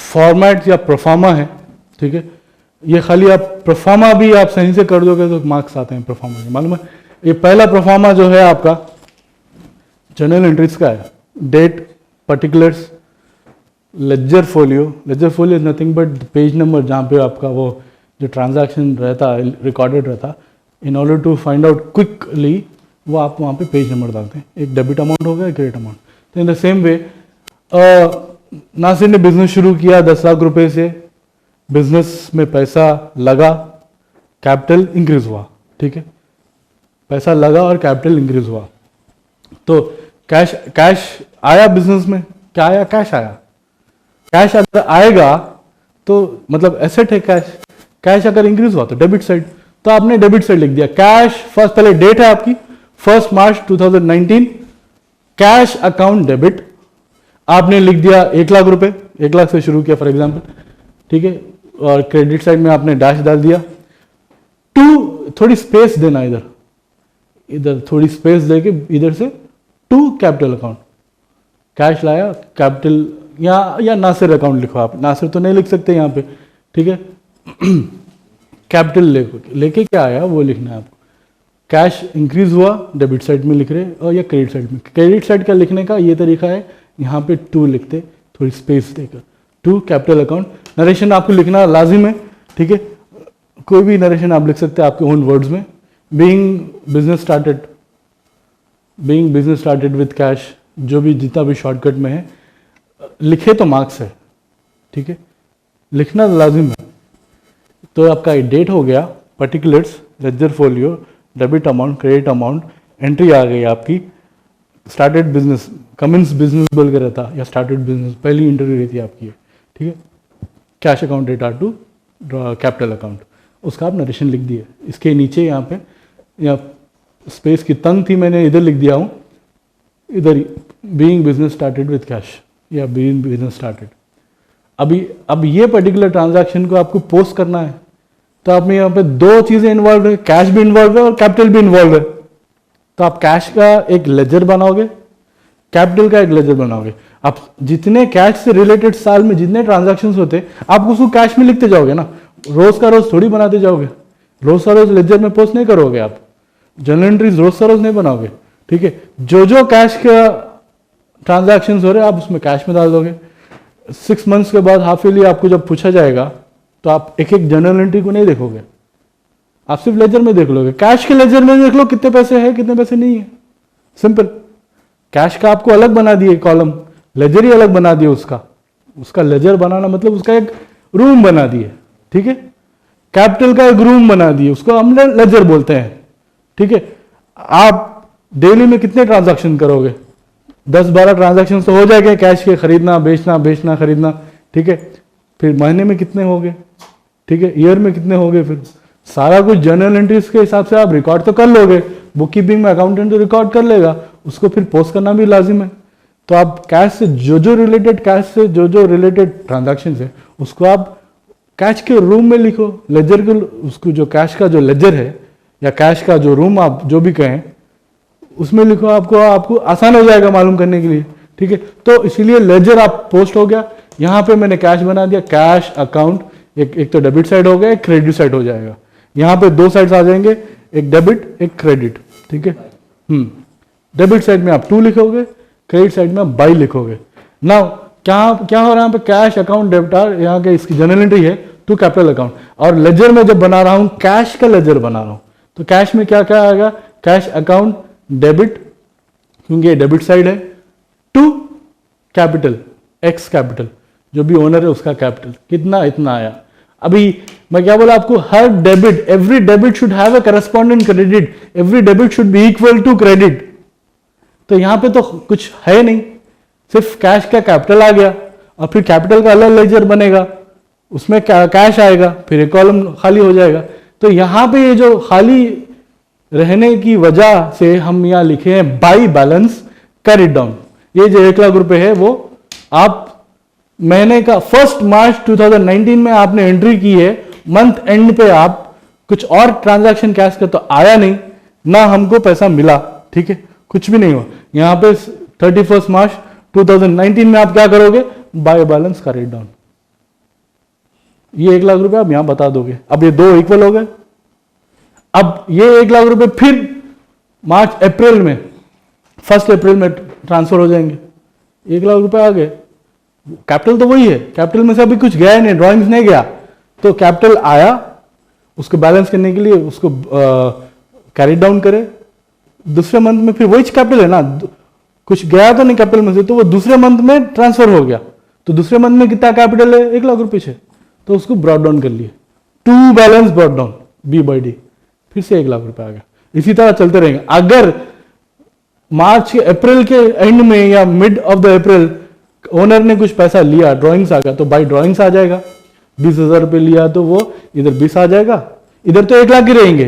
Format या proforma है, ठीक है। ये खाली आप प्रोफार्मा भी आप सही से कर दोगे तो मार्क्स आते हैं प्रोफार्मा के, मालूम है। ये पहला प्रोफार्मा जो है आपका जर्नल एंट्रीज का है, date, particulars, ledger folio. Ledger folio is nothing but page number जहाँ पे आपका वो जो ट्रांजैक्शन रहता है रिकॉर्डेड रहता, in order to find out quickly वो आप वहाँ पे पेज नंबर डालते हैं। एक डेबिट अमाउंट हो गया, क्रेडिट अमाउंट। तो in the same way Nasir ने बिजनेस शुरू किया 10 लाख रुपए से, बिजनेस में पैसा लगा, कैपिटल इंक्रीज हुआ, ठीक है। पैसा लगा और कैपिटल इंक्रीज हुआ, तो कैश आया बिजनेस में, क्या आया? कैश आया। कैश अगर आएगा तो मतलब एसेट है कैश। कैश अगर इंक्रीज हुआ तो डेबिट साइड, तो आपने डेबिट साइड लिख दिया कैश। फर्स्ट पहले डेट है आपकी 1 मार्च 2019, कैश अकाउंट डेबिट आपने लिख दिया 1 लाख रुपए, 1 लाख से शुरू किया फॉर एग्जांपल, ठीक है। और क्रेडिट साइड में आपने डैश डाल दिया। थोड़ी स्पेस देना, इधर थोड़ी स्पेस देके इधर से टू कैपिटल अकाउंट, कैश लाया कैपिटल, या नासिर अकाउंट लिखो आप, नासिर तो नहीं लिख सकते यहाँ पे, ठीक है। कैपिटल लेके क्या आया वो लिखना है आपको। कैश इंक्रीज हुआ डेबिट साइड में लिख रहे, और या क्रेडिट साइड में। क्रेडिट साइड का लिखने का ये तरीका है, यहाँ पे टू लिखते थोड़ी स्पेस देकर, टू कैपिटल अकाउंट। नरेशन आपको लिखना लाजिम है, ठीक है। कोई भी नरेशन आप लिख सकते हैं आपके ओन वर्ड्स में। Being business started with cash, जो भी जितना भी शॉर्टकट में है लिखे तो मार्क्स है, ठीक है। लिखना लाजिम है। तो आपका डेट हो गया, particulars, ledger folio, debit amount, credit amount, entry आ गई आपकी। स्टार्टेड बिजनेस, कमेंस बिजनेस बोल के रहता, या स्टार्टेड बिजनेस पहली इंटरव्यू रहती है आपकी, ठीक है। Cash account debtor to capital account, उसका आप नरेशन लिख दिए। इसके नीचे यहाँ पे या स्पेस की तंग थी, मैंने इधर लिख दिया हूँ, इधर being business started with cash या बीइंग बिजनेस स्टार्टेड। अब ये पर्टिकुलर ट्रांजैक्शन को आपको पोस्ट करना है, तो आप में यहाँ पे दो चीजें इन्वॉल्व है, कैश भी इन्वॉल्व है और कैपिटल भी इन्वॉल्व है। तो आप कैश का एक लेजर बनाओगे, कैपिटल का एक लेजर बनाओगे। आप जितने कैश से रिलेटेड साल में जितने ट्रांजैक्शंस होते आप उसको कैश में लिखते जाओगे ना, रोज का रोज थोड़ी बनाते जाओगे। रोज का रोज लेजर में पोस्ट नहीं करोगे आप, जर्नल एंट्रीज रोज का रोज नहीं बनाओगे, ठीक है। जो कैश का ट्रांजैक्शंस हो रहे हैं आप उसमें कैश में डाल दोगे। 6 मंथ्स के बाद, हाफ ईयरली आपको जब पूछा जाएगा तो आप एक एक जर्नल एंट्री को नहीं देखोगे, आप सिर्फ लेजर में देख लोगे। कैश के लेजर में देख लो कितने पैसे हैं कितने पैसे नहीं है, सिंपल। कैश का आपको अलग बना दिए कॉलम, लेजर ही अलग बना दिए उसका लेजर बनाना मतलब उसका एक रूम बना दिए, ठीक है। कैपिटल का एक रूम बना दिए, उसको हम लेजर बोलते हैं, ठीक है। आप डेली में कितने ट्रांजैक्शन करोगे? 10-12 ट्रांजैक्शन तो हो जाएंगे कैश के, खरीदना बेचना खरीदना, ठीक है। फिर महीने में कितने हो गए, ठीक है। ईयर में कितने हो गए, फिर सारा कुछ जर्नल एंट्रीज के हिसाब से आप रिकॉर्ड तो कर लोगे। बुक कीपिंग में अकाउंटेंट तो रिकॉर्ड कर लेगा, उसको फिर पोस्ट करना भी लाजिम है। तो आप कैश से जो रिलेटेड ट्रांजैक्शन है उसको आप कैश के रूम में लिखो, लेजर के उसको जो कैश का जो लेजर है या कैश का जो रूम आप जो भी कहें उसमें लिखो। आपको आसान हो जाएगा मालूम करने के लिए, ठीक है। तो इसीलिए लेजर आप पोस्ट हो गया। यहाँ पे मैंने कैश बना दिया, कैश अकाउंट, एक तो डेबिट साइड हो गया, एक क्रेडिट साइड हो जाएगा। यहाँ पे 2 साइड्स आ जाएंगे, एक डेबिट एक क्रेडिट, ठीक है। डेबिट साइड में आप 2 लिखोगे, क्रेडिट साइड में आप बाई लिखोगे। नाउ क्या हो रहा है यहाँ पे? कैश अकाउंट डेबिटर, यहाँ के इसकी जर्नल एंट्री है टू कैपिटल अकाउंट, और लेजर में जब बना रहा हूँ कैश का लेजर बना रहा हूँ, तो कैश में क्या क्या आएगा? कैश अकाउंट डेबिट, क्योंकि ये डेबिट साइड है, टू कैपिटल एक्स कैपिटल, जो भी ओनर है उसका कैपिटल कितना, इतना आया। अभी मैं क्या बोला आपको, हर debit, every debit should have a corresponding credit, every debit should be equal to credit. तो यहां पे तो कुछ है नहीं, सिर्फ कैश का कैपिटल आ गया, और फिर कैपिटल का अलग लेजर बनेगा, उसमें कैश आएगा, फिर एक कॉलम खाली हो जाएगा। तो यहां पे ये जो खाली रहने की वजह से हम यहां लिखे हैं बाई बैलेंस कैरिड डाउन। ये जो 1 लाख रुपए है वो आप महीने का 1 मार्च 2019 में आपने एंट्री की है, मंथ एंड पे आप कुछ और ट्रांजैक्शन कैश का तो आया नहीं ना, हमको पैसा मिला, ठीक है, कुछ भी नहीं हुआ। यहां पे 31 मार्च 2019 में आप क्या करोगे? बाय बैलेंस कैरिड डाउन, ये 1 लाख रुपए आप यहां बता दोगे। अब ये 2 इक्वल हो गए। अब ये 1 लाख रुपए फिर मार्च अप्रैल में 1 अप्रैल में ट्रांसफर हो जाएंगे, 1 लाख रुपए आ गए। कैपिटल तो वही है, कैपिटल में से अभी कुछ गया नहीं, ड्राइंग्स नहीं गया, तो कैपिटल आया, उसको बैलेंस करने के लिए उसको कैरी डाउन करे दूसरे मंथ में, फिर वही कैपिटल है ना, कुछ गया तो नहीं कैपिटल में से, तो वो दूसरे मंथ में ट्रांसफर हो गया, तो दूसरे मंथ में कितना कैपिटल है 1 लाख रुपए, तो उसको ब्रॉट डाउन कर लिए, to balance brought down B by D, फिर से 1 लाख रुपए आ गया। इसी तरह चलते रहेंगे। अगर मार्च के अप्रैल के एंड में या mid of the April owner ने कुछ पैसा लिया, ड्राइंग्स आ गया, तो बाई ड्राइंग्स आ जाएगा। 20,000 रुपये लिया तो वो इधर 20 आ जाएगा, इधर तो 1 लाख ही रहेंगे,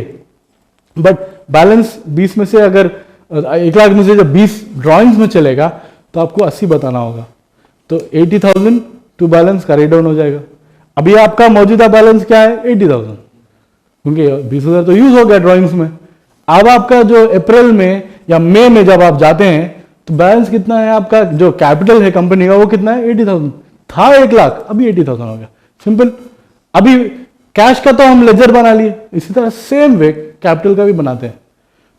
बट बैलेंस 20 में से अगर 1 लाख में से जब 20 ड्राइंग्स में चलेगा तो आपको 80 बताना होगा, तो 80,000 टू बैलेंस कैरी डाउन हो जाएगा। अभी आपका मौजूदा बैलेंस क्या है 80,000, क्योंकि 20,000 तो यूज हो गया ड्राइंग्स में। अब आपका जो अप्रैल में या मई में जब आप जाते हैं तो बैलेंस कितना है आपका, जो कैपिटल है कंपनी का वो कितना है 80,000, था 1 लाख अभी 80,000 हो गया, सिंपल। अभी कैश का तो हम लेजर बना लिए, इसी तरह सेम वे कैपिटल का भी बनाते हैं।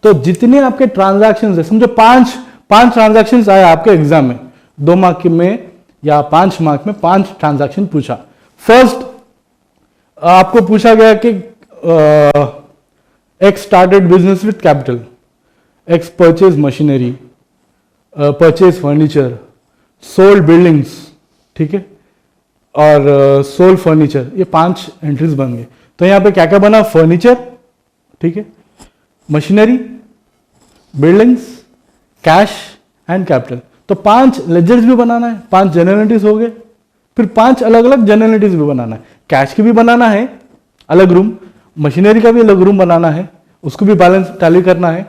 तो जितने आपके ट्रांजैक्शंस है, समझो 5 ट्रांजैक्शंस आया आपके एग्जाम में, 2 मार्क में या 5 मार्क में 5 ट्रांजैक्शन पूछा। फर्स्ट आपको पूछा गया कि x started business with capital, x purchase machinery, purchase furniture, sold buildings, ठीक है, और सोल्ड फर्नीचर, ये 5 एंट्रीज बन गए। तो यहां पे क्या क्या बना, फर्नीचर, ठीक है, machinery, buildings, cash and capital. तो 5 लेजर्स भी बनाना है, 5 जनरलिटीज हो गए, फिर 5 अलग अलग जनरलिटीज भी बनाना है। कैश की भी बनाना है अलग रूम, मशीनरी का भी अलग रूम बनाना है, उसको भी बैलेंस टैली करना है,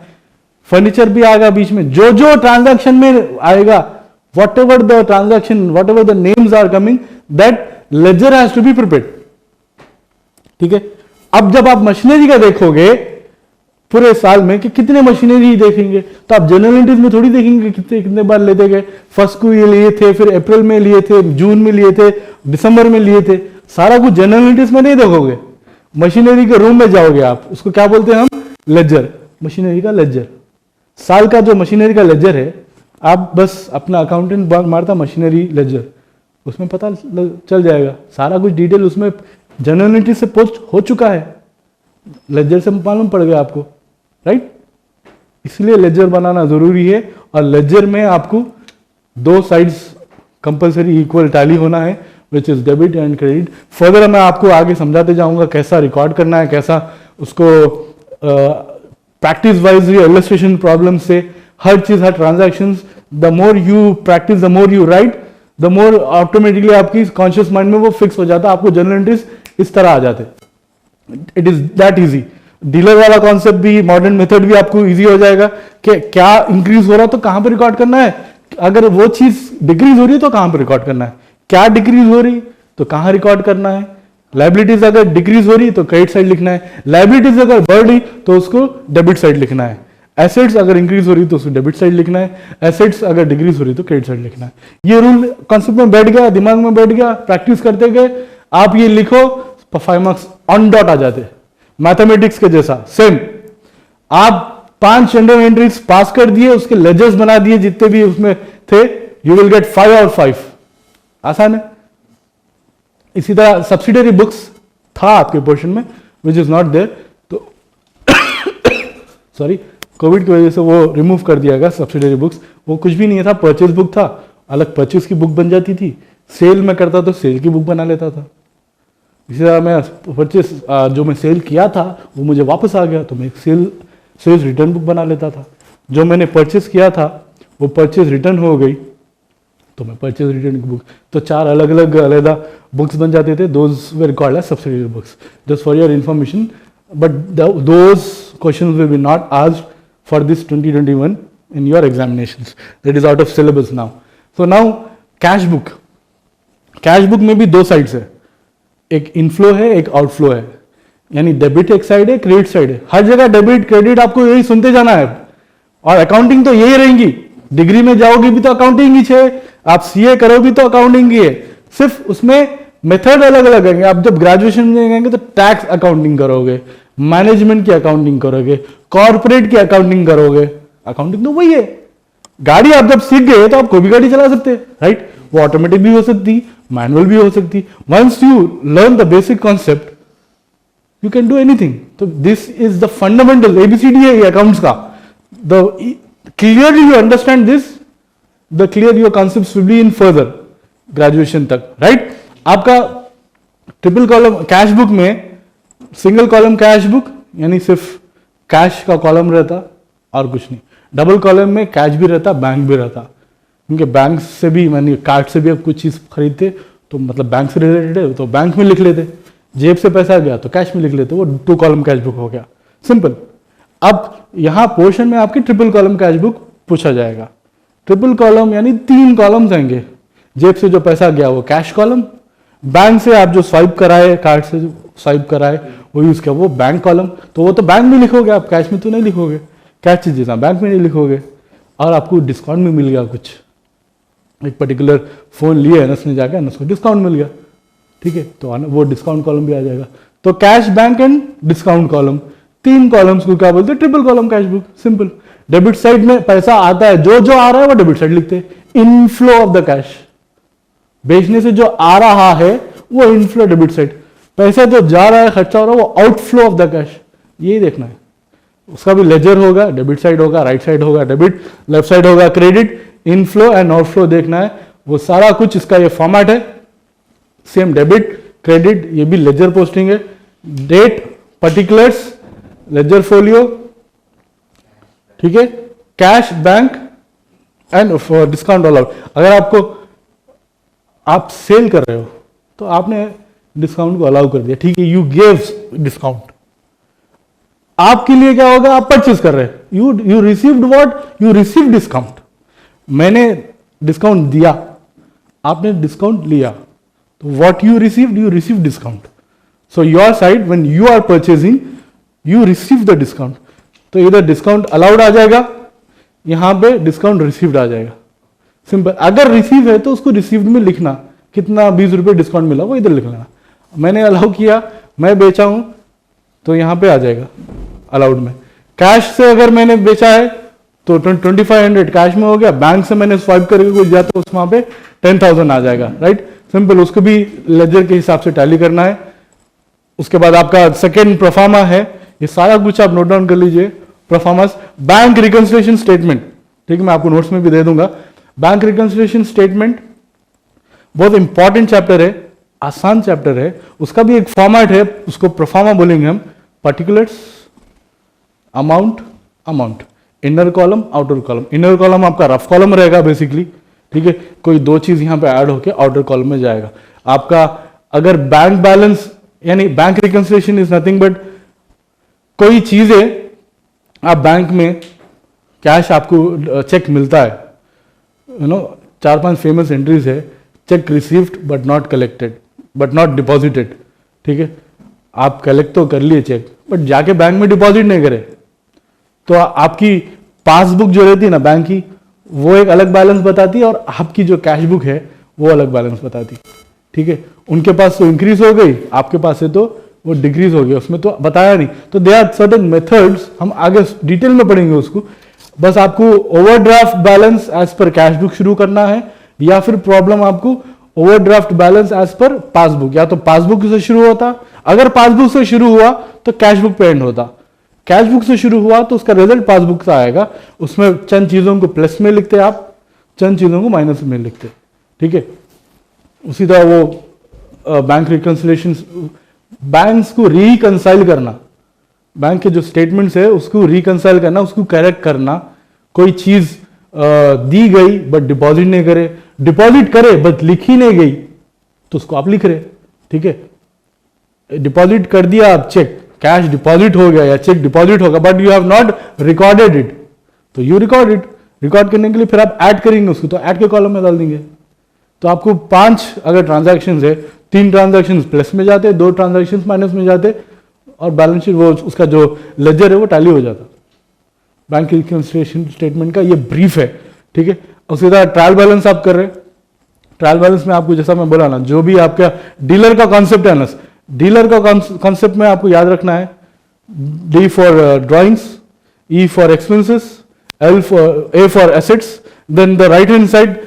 फर्नीचर भी आएगा बीच में। जो जो ट्रांजैक्शन में आएगा, whatever the transaction, whatever the names are coming, that ledger has to be prepared, ठीक है। अब जब आप मशीनरी का देखोगे पूरे साल में कि कितने मशीनरी देखेंगे, तो आप जनरलिटीज में थोड़ी देखेंगे कितने बार लेते गए, फर्स्ट को ये लिए थे, फिर अप्रैल में लिए थे, जून में लिए थे, दिसंबर में लिए थे, सारा कुछ जनरलिटीज में नहीं देखोगे। मशीनरी के रूम में जाओगे आप, उसको क्या बोलते हैं हम, लेजर, मशीनरी का लेजर। साल का जो मशीनरी का लेजर है, आप बस अपना अकाउंटेंट मारता मशीनरी लेजर, उसमें पता चल जाएगा सारा कुछ डिटेल, उसमें जनरलिटी से पोस्ट हो चुका है, लेजर से मालूम पड़ गया आपको, राइट। इसलिए लेजर बनाना जरूरी है, और लेजर में आपको 2 साइड्स कंपलसरी इक्वल टैली होना है, which is debit and credit. Further मैं आपको आगे समझाते जाऊंगा कैसा रिकॉर्ड करना है, कैसा उसको प्रैक्टिस वाइज इलस्ट्रेशन प्रॉब्लम से हर चीज, हर transactions, the more you practice, the more you write, the more automatically आपकी कॉन्शियस माइंड में वो फिक्स हो जाता है, आपको जनरलिटीज इस तरह आ जाते। It is that easy. Dealer वाला कॉन्सेप्ट भी, मॉडर्न मेथड भी आपको इजी हो जाएगा कि क्या इंक्रीज हो रहा है तो कहां पर रिकॉर्ड करना है, अगर वो चीज डिक्रीज हो रही है तो कहां पर रिकॉर्ड करना है, क्या डिक्रीज हो रही तो कहां रिकॉर्ड करना है। लाइबिलिटीज अगर डिक्रीज हो रही तो क्रेडिट साइड लिखना है, लाइबिलिटीज अगर बढ़ रही तो उसको डेबिट साइड लिखना है, एसेट्स अगर इंक्रीज हो रही तो उसको डेबिट साइड लिखना है, एसेट्स अगर डिक्रीज हो रही तो क्रेडिट साइड लिखना है। ये रूल कॉन्सेप्ट में बैठ गया, दिमाग में बैठ गया, प्रैक्टिस करते गए आप ये लिखो, 5 मार्क्स ऑन डॉट आ जाते। मैथमेटिक्स के जैसा सेम, आप 5 जनरल एंट्रीज पास कर दिए, उसके लेजर्स बना दिए जितने भी उसमें थे, यू विल गेट 5 और 5, आसान है। इसी तरह सब्सिडरी बुक्स था आपके पोर्शन में, विच इज नॉट देयर, तो सॉरी कोविड की वजह से वो रिमूव कर दिया गया सब्सिडरी बुक्स। वो कुछ भी नहीं था, परचेज बुक था, अलग परचेज की बुक बन जाती थी, सेल में करता तो सेल की बुक बना लेता था। इसी तरह मैं परचेज जो मैं सेल किया था वो मुझे वापस आ गया, तो मैं एक सेल्स रिटर्न बुक बना लेता था। जो मैंने परचेज किया था वो परचेज रिटर्न हो गई, तो मैं परचेज रिटर्न की बुक, तो 4 अलग अलग अलहदा बुक्स बन जाते थे। Those were called as subsidiary books, just for your information, but those questions will be not asked for this 2021 in your examinations, that is out of syllabus now. So now cash book, cash book में भी 2 sides है, एक inflow है, एक outflow है, यानी debit एक side है, क्रेडिट साइड है। हर जगह डेबिट क्रेडिट आपको यही सुनते जाना है, और अकाउंटिंग तो यही रहेंगी। डिग्री में जाओगे भी तो अकाउंटिंग ही है, आप सीए करोगे तो अकाउंटिंग ही है, सिर्फ उसमें मेथड अलग अलग है। आप जब ग्रेजुएशन में जाएंगे तो टैक्स अकाउंटिंग करोगे, मैनेजमेंट की अकाउंटिंग करोगे, कॉर्पोरेट की अकाउंटिंग करोगे। अकाउंटिंग तो वही है। गाड़ी आप जब सीख गए तो आप कोई भी गाड़ी चला सकते हैं, राइट? वो ऑटोमेटिक भी हो सकती, मैनुअल भी हो सकती। Once you learn the basic concept you can do anything. तो this is the fundamental ABCD है ये अकाउंट्स का। The clearly you understand this, the clear your concepts will be in further graduation तक, right? आपका triple column cash book में single column cash book यानी सिर्फ cash का कॉलम रहता और कुछ नहीं। डबल कॉलम में कैश भी रहता, बैंक भी रहता, क्योंकि बैंक से भी यानी कार्ड से भी आप कुछ चीज खरीदते तो मतलब बैंक से रिलेटेड है तो बैंक में लिख लेते, जेब से पैसा गया तो कैश में लिख लेते, वो 2 कॉलम कैश बुक हो गया, सिंपल। अब यहां पोर्शन में आपकी ट्रिपल कॉलम कैश बुक पूछा जाएगा। ट्रिपल कॉलम यानी 3 कॉलम्स आएंगे। जेब से जो पैसा गया वो कैश कॉलम, बैंक से आप जो स्वाइप कराए, कार्ड से जो स्वाइप कराए वो यूज किया वो बैंक कॉलम। तो वो तो बैंक में लिखोगे आप, कैश में तो नहीं लिखोगे, कैश चीजें बैंक में नहीं लिखोगे। और आपको डिस्काउंट भी मिल गया, कुछ एक पर्टिकुलर फोन लिए एनएस ने जाकर एनएस को डिस्काउंट मिल गया, ठीक है, तो वो डिस्काउंट कॉलम भी आ जाएगा। तो cash, bank and discount column, 3 columns को क्या बोलते हैं? Triple column cash book, simple. Debit side में पैसा आता है, जो जो आ रहा है वो डेबिट साइड लिखते हैं। इनफ्लो ऑफ द कैश, बेचने से जो आ रहा है वो इनफ्लो डेबिट साइड, पैसा जो जा रहा है खर्चा हो रहा है वो आउटफ्लो ऑफ द कैश, यही देखना है। उसका भी लेजर होगा, डेबिट साइड होगा, राइट साइड होगा डेबिट, लेफ्ट साइड होगा क्रेडिट, इनफ्लो एंड आउटफ्लो देखना है, वो सारा कुछ इसका ये फॉर्मेट है। सेम डेबिट क्रेडिट, ये भी लेजर पोस्टिंग है। डेट पर्टिकुलर्स लेजर फोलियो, ठीक है, cash bank and discount all out. अगर आपको आप सेल कर रहे हो तो आपने डिस्काउंट को अलाउ कर दिया, ठीक है, यू गिव डिस्काउंट। आपके लिए क्या होगा? आप परचेज कर रहे हैं, you received what? You receive discount. मैंने डिस्काउंट दिया, आपने डिस्काउंट लिया, तो what you received? You receive discount. So your side when you are purchasing you receive the discount. तो इधर डिस्काउंट अलाउड आ जाएगा, यहां पे डिस्काउंट रिसीव्ड आ जाएगा, सिंपल। अगर रिसीव है तो उसको रिसीव्ड में लिखना, कितना 20 रुपये डिस्काउंट मिला वो इधर लिख लेना। मैंने अलाउ किया, मैं बेचा हूं तो यहां पे आ जाएगा अलाउड में। कैश से अगर मैंने बेचा है तो 2500 कैश में हो गया, बैंक से मैंने स्वाइप करके कुछ दिया तो उस वहां पे 10,000 आ जाएगा, राइट, सिंपल। उसको भी लेजर के हिसाब से टैली करना है। उसके बाद आपका सेकेंड प्रोफार्मा है, ये सारा कुछ आप नोट डाउन कर लीजिए। प्रोफार्मास, बैंक रिकंसिलिएशन स्टेटमेंट, ठीक है, मैं आपको नोट्स में भी दे दूंगा। बैंक रिकंसिलिएशन स्टेटमेंट बहुत इंपॉर्टेंट चैप्टर है, आसान चैप्टर है, उसका भी एक फॉर्मेट है, उसको प्रोफार्मा बोलेंगे हम। Particulars, amount, amount, inner column, outer column. Inner column आपका रफ कॉलम रहेगा बेसिकली, ठीक है, कोई 2 चीज यहां पे ऐड होके आउटर कॉलम में जाएगा। आपका अगर बैंक बैलेंस यानी bank reconciliation is nothing but कोई चीजें आप बैंक में कैश आपको चेक मिलता है, यू नो, 4-5 फेमस एंट्रीज है, check received but not collected but not deposited, ठीक है, आप कलेक्ट तो कर लिए चेक बट जाके बैंक में डिपॉजिट नहीं करे, तो आपकी पासबुक जो रहती है ना बैंक की, वो एक अलग बैलेंस बताती है और आपकी जो कैश बुक है वो अलग बैलेंस बताती, ठीक है। उनके पास तो इंक्रीज हो गई, आपके पास से तो वो डिक्रीज हो गया, उसमें तो बताया नहीं। तो दे आर सर्टेन मेथड्स, हम आगे डिटेल में पढ़ेंगे उसको। बस आपको overdraft balance as per cash book शुरू करना है, या फिर प्रॉब्लम आपको overdraft balance as per passbook, या तो पासबुक से शुरू होता, अगर पासबुक से शुरू हुआ तो कैश बुक पे एंड होता, कैश बुक से शुरू हुआ तो उसका रिजल्ट पासबुक से आएगा। उसमें चंद चीजों को प्लस में लिखते आप, चंद चीजों को माइनस में लिखते, ठीक है। उसी तरह वो बैंक रिकंसिलिएशन, बैंक्स को रिकंसाइल करना, बैंक के जो स्टेटमेंट्स है उसको रिकंसाइल करना, उसको करेक्ट करना। कोई चीज दी गई बट डिपॉजिट नहीं करे, डिपॉजिट करे बट लिखी नहीं गई तो उसको आप लिख रहे, ठीक है। डिपॉजिट कर दिया आप चेक, कैश डिपॉजिट हो गया या चेक डिपॉजिट होगा but you have not recorded it, तो यू रिकॉर्ड इट। रिकॉर्ड करने के लिए फिर आप ऐड करेंगे उसको, तो ऐड के कॉलम में डाल देंगे। तो आपको 5 अगर ट्रांजैक्शंस है, 3 ट्रांजैक्शंस प्लस में जाते, 2 ट्रांजैक्शंस माइनस में जाते और बैलेंस शीट वो उसका जो लेजर है वो टैली हो जाता। बैंक रिकंसिलिएशन स्टेटमेंट का ये ब्रीफ है, ठीक है। उसके बाद ट्रायल बैलेंस आप कर रहे, ट्रायल बैलेंस में आपको जैसा मैं बोला ना, जो भी आपका डीलर का कॉन्सेप्ट है ना, डीलर का कॉन्सेप्ट में आपको याद रखना है, D for drawings, E for expenses, A for assets, then the right hand side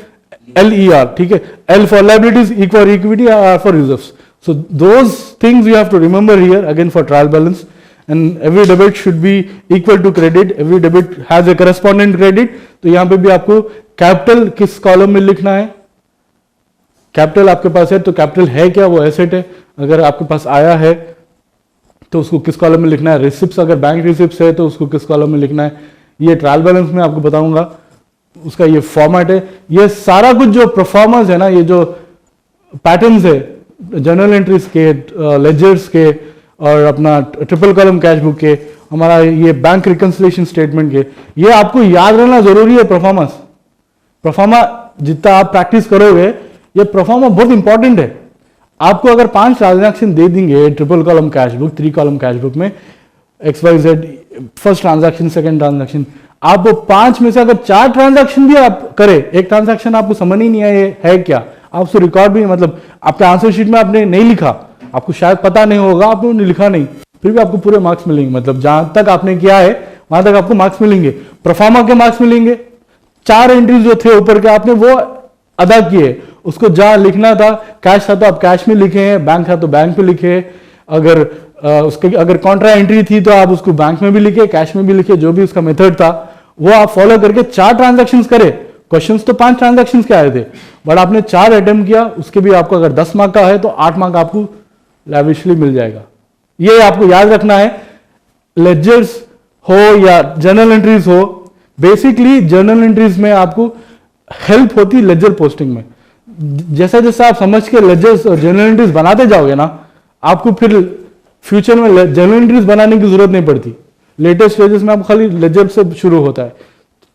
LER, ठीक है, L for liabilities, E for equity, R for reserves. So those things you have to remember here again for trial balance, and every debit should be equal to credit, every debit has a corresponding credit. तो यहाँ पे भी आपको capital किस column में लिखना है, capital आपके पास है तो कैपिटल है क्या, वो एसेट है, अगर आपके पास आया है तो उसको किस कॉलम में लिखना है, रिसिप्ट्स अगर बैंक रिसिप्ट्स है तो उसको किस कॉलम में लिखना है, ये ट्रायल बैलेंस में आपको बताऊंगा, उसका ये फॉर्मेट है। ये सारा कुछ जो परफॉर्मेंस है ना, ये जो पैटर्न्स है जर्नल एंट्रीज के, लेजर्स के, और अपना ट्रिपल कॉलम कैश बुक के, हमारा ये बैंक रिकंसिलिएशन स्टेटमेंट के, ये आपको याद रहना जरूरी है। परफॉर्मा जितना आप प्रैक्टिस करोगे, ये परफॉर्मा बहुत इंपॉर्टेंट है। आपको अगर 5 ट्रांजैक्शन दे देंगे triple column cash book, 3 column cash book में, XYZ first transaction, second transaction, आप वो 5 में से अगर 4 ट्रांजैक्शन भी आप करें, एक ट्रांजैक्शन आपको समझ ही नहीं आया है क्या, आप उसको रिकॉर्ड भी, मतलब आपके आंसर शीट में आपने नहीं लिखा, आपको शायद पता नहीं होगा, आपने लिखा नहीं, फिर भी आपको पूरे मार्क्स मिलेंगे। मतलब जहां तक आपने किया है वहां तक आपको मार्क्स मिलेंगे, परफॉर्मा के मार्क्स मिलेंगे। 4 एंट्रीज जो थे ऊपर के आपने वो अदा किए, उसको जहां लिखना था, कैश था तो आप कैश में लिखे हैं, बैंक था तो बैंक पे लिखे, अगर उसके अगर कॉन्ट्रा एंट्री थी तो आप उसको बैंक में भी लिखे, कैश में भी लिखे, जो भी उसका मेथड था वो आप फॉलो करके 4 ट्रांजैक्शंस करे। क्वेश्चंस तो 5 ट्रांजैक्शंस के आए थे, बट आपने 4 अटेम्प्ट किया, उसके भी आपको अगर 10 मार्क का है तो 8 मार्क आपको लैविशली मिल जाएगा। ये आपको याद रखना है। लेजर्स हो या जर्नल एंट्रीज हो, बेसिकली जर्नल एंट्रीज में आपको हेल्प होती है लेजर पोस्टिंग में। जैसा जैसा आप समझ के लेजर्स और जर्नल एंट्रीज बनाते जाओगे ना, आपको फिर फ्यूचर में जर्नल एंट्रीज बनाने की जरूरत नहीं पड़ती। लेटेस्ट स्टेजेस में आपको खाली लेजर से शुरू होता है।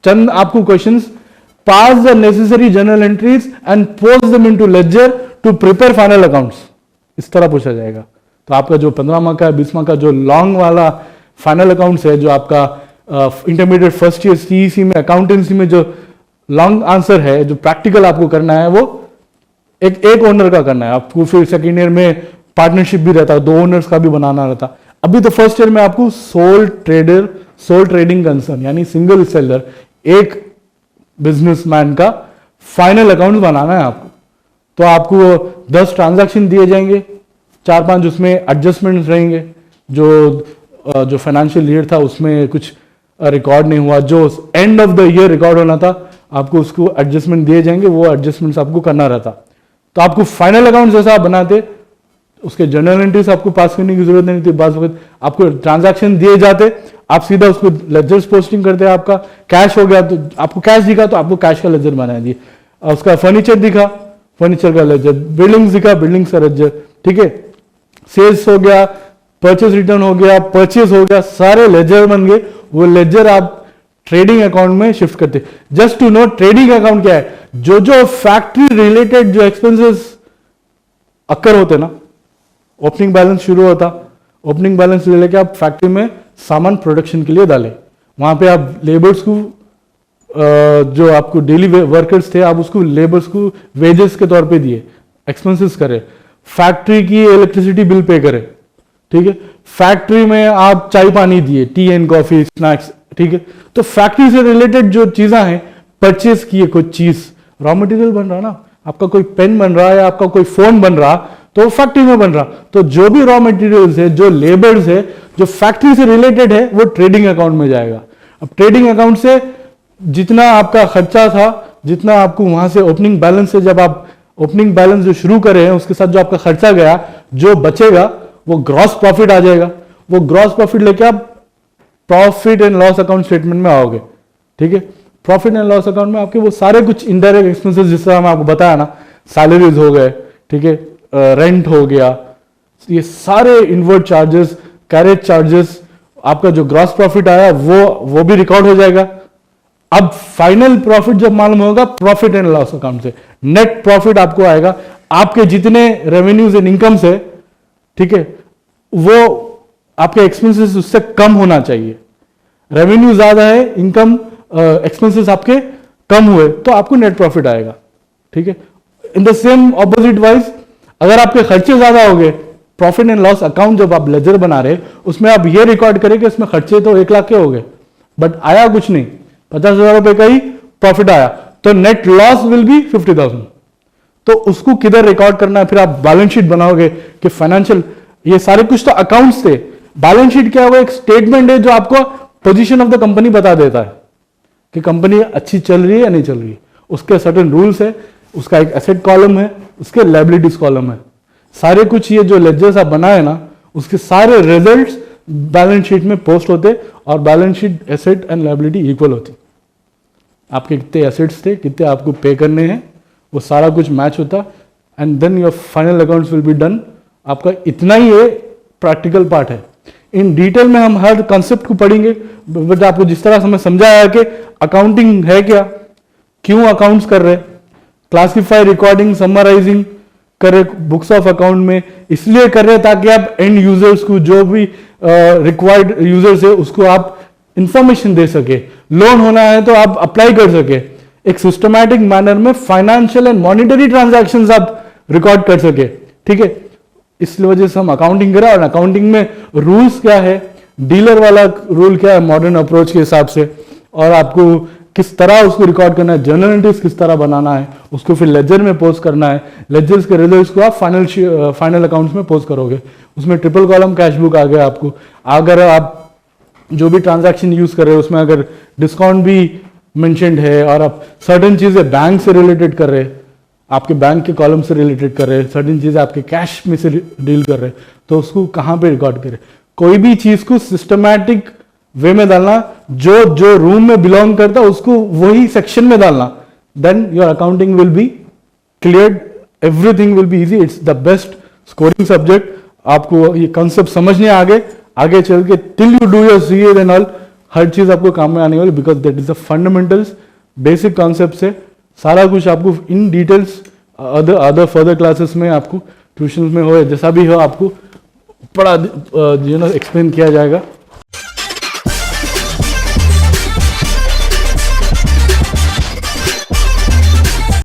चंद आपको questions, pass the necessary journal entries and post them into ledger to prepare final accounts, इस तरह पूछा जाएगा। तो आपका जो 15 मार्क का 20 मार्क का जो लॉन्ग वाला फाइनल अकाउंट्स है, जो आपका इंटरमीडिएट फर्स्ट ईयर CEC में अकाउंटेंसी में जो लॉन्ग आंसर है, जो प्रैक्टिकल आपको करना है, वो एक ओनर का करना है। आपको फिर सेकेंड ईयर में पार्टनरशिप भी रहता है, 2 ओनर्स का भी बनाना रहता। अभी तो फर्स्ट ईयर में आपको सोल ट्रेडिंग कंसर्न यानी सिंगल सेलर, एक बिजनेसमैन का फाइनल अकाउंट बनाना है आपको। तो आपको 10 ट्रांजैक्शन दिए जाएंगे, 4-5 उसमें एडजस्टमेंट्स रहेंगे, जो फाइनेंशियल ईयर था उसमें कुछ रिकॉर्ड नहीं हुआ, जो end of the year record होना था, आपको उसको एडजस्टमेंट दिए जाएंगे, वो एडजस्टमेंट्स आपको करना रहता। तो आपको फाइनल अकाउंट जैसा आप बनाते, उसके जर्नल एंट्रीज आपको पास करने की जरूरत नहीं थी। बात वक्त आपको ट्रांजैक्शन दिए जाते, आप सीधा उसको लेजर्स पोस्टिंग करते। आपका कैश हो गया तो आपको कैश दिखा तो आपको कैश का लेजर बना दिए, उसका फर्नीचर दिखा, फर्नीचर का लेजर, बिल्डिंग्स दिखा, बिल्डिंग्स का लेजर, ठीक है। सेल्स हो गया, परचेज रिटर्न हो गया, परचेज हो गया, सारे लेजर बन गए। वो लेजर आप ट्रेडिंग अकाउंट में शिफ्ट करते। Just to know trading account क्या है, जो फैक्ट्री रिलेटेड जो एक्सपेंसेस अक्कर होते ना, ओपनिंग बैलेंस शुरू होता, ओपनिंग बैलेंस ले लेके आप फैक्ट्री में सामान प्रोडक्शन के लिए डाले, वहां पे आप लेबर्स को, जो आपको डेली वर्कर्स थे, आप उसको लेबर्स को वेजेस के तौर पे दिए, एक्सपेंसेस करे, फैक्ट्री की इलेक्ट्रिसिटी बिल पे करे, ठीक है। फैक्ट्री में आप चाय पानी दिए, टी एंड कॉफी, स्नैक्स, ठीक है। तो फैक्ट्री से रिलेटेड जो चीजें हैं, परचेस किए कुछ चीज, रॉ मटेरियल बन रहा ना, आपका कोई पेन बन रहा है, आपका कोई फोन बन रहा, तो फैक्ट्री में बन रहा। तो जो भी रॉ मटेरियल्स है, जो लेबर्स है, जो फैक्ट्री से रिलेटेड है, वो ट्रेडिंग अकाउंट में जाएगा। अब ट्रेडिंग अकाउंट से जितना आपका खर्चा था, जितना आपको वहां से ओपनिंग बैलेंस से, जब आप ओपनिंग बैलेंस जो शुरू करे हैं उसके साथ जो आपका खर्चा गया, जो बचेगा वो ग्रॉस प्रॉफिट आ जाएगा। वो ग्रॉस प्रॉफिट लेके आप profit and loss account statement में आओगे, ठीक है। प्रॉफिट एंड लॉस अकाउंट में आपके वो सारे कुछ इनडायरेक्ट एक्सपेंसेस, जिस तरह मैं आपको बताया ना, सैलरीज हो गए, ठीक है, रेंट हो गया, ये सारे इनवर्ट चार्जेस, कैरेज चार्जेस, आपका जो ग्रॉस प्रॉफिट आया वो भी रिकॉर्ड हो जाएगा। अब फाइनल प्रॉफिट जब मालूम होगा प्रॉफिट एंड लॉस अकाउंट से, नेट प्रॉफिट आपको आएगा। आपके जितने रेवेन्यूज एंड इनकम से, ठीक है, वो आपके एक्सपेंसेस उससे कम होना चाहिए। रेवेन्यू ज्यादा है, इनकम एक्सपेंसेस आपके कम हुए, तो आपको नेट प्रॉफिट आएगा, ठीक है। इन द सेम ऑपोजिट वाइज, अगर आपके खर्चे ज्यादा हो गए, प्रॉफिट एंड लॉस अकाउंट जब आप लेजर बना रहे उसमें आप ये रिकॉर्ड करें कि इसमें खर्चे तो 1 लाख के हो गए बट आया कुछ नहीं, 50,000 रुपए का ही प्रॉफिट आया, तो नेट लॉस विल बी 50,000। तो उसको किधर रिकॉर्ड करना है, फिर आप बैलेंस शीट बनाओगे कि फाइनेंशियल, ये सारे कुछ तो अकाउंट्स थे। बैलेंस शीट क्या होगा, एक स्टेटमेंट है जो आपको पोजीशन ऑफ द कंपनी बता देता है कि कंपनी अच्छी चल रही है या नहीं चल रही है। उसके सर्टेन रूल्स है, उसका एक एसेट कॉलम है, उसके लायबिलिटीज कॉलम है, सारे कुछ ये जो लेजर्स आप बनाए ना उसके सारे रिजल्ट्स बैलेंस शीट में पोस्ट होते और balance sheet asset and liability equal होती। आपके कितने एसेट्स थे, कितने आपको पे करने हैं, वो सारा कुछ मैच होता and then your final accounts will be done. आपका इतना ही ये प्रैक्टिकल पार्ट है। इन डिटेल में हम हर कॉन्सेप्ट को पढ़ेंगे, बट आपको जिस तरह से हमें समझाया कि अकाउंटिंग है क्या, क्यों अकाउंट्स कर रहे, क्लासिफाई, रिकॉर्डिंग, समराइजिंग कर रहे बुक्स ऑफ अकाउंट में, इसलिए कर रहे ताकि आप एंड यूजर्स को, जो भी रिक्वायर्ड यूजर्स है उसको आप इंफॉर्मेशन दे सके। लोन होना है तो आप अप्लाई कर सके, एक सिस्टमैटिक मैनर में फाइनेंशियल एंड मॉनिटरी ट्रांजैक्शंस आप रिकॉर्ड कर सके, ठीक है। इस वजह से हम अकाउंटिंग करें। और अकाउंटिंग में रूल्स क्या है, डीलर वाला रूल क्या है मॉडर्न अप्रोच के हिसाब से, और आपको किस तरह उसको रिकॉर्ड करना है, जर्नल एंट्रीज किस तरह बनाना है, उसको फिर लेजर में पोस्ट करना है, लेजर्स के रिजल्ट्स को आप फाइनल अकाउंट्स में पोस्ट करोगे। उसमें ट्रिपल कॉलम कैश बुक आ गया आपको। अगर आप जो भी ट्रांजैक्शन यूज कर रहे हो उसमें अगर डिस्काउंट भी मेंशन्ड है और आप सर्टेन चीजें बैंक से रिलेटेड कर रहे हैं, आपके बैंक के कॉलम से रिलेटेड कर रहे हैं, सर्टेन चीजें आपके कैश में से डील कर रहे हैं, तो उसको कहाँ पे रिकॉर्ड करें। कोई भी चीज को सिस्टमैटिक वे में डालना, जो जो रूम में बिलोंग करता है उसको वही सेक्शन में डालना, then your accounting will be clear, everything will be easy. It's the best scoring subject. आपको ये कॉन्सेप्ट समझने आगे चल के till you do your CA and all, हर चीज आपको काम में आने वाली, because that is the fundamentals, basic concept से सारा कुछ आपको in details other further classes में, आपको ट्यूशन में हो जैसा भी हो, आपको बड़ा एक्सप्लेन किया जाएगा।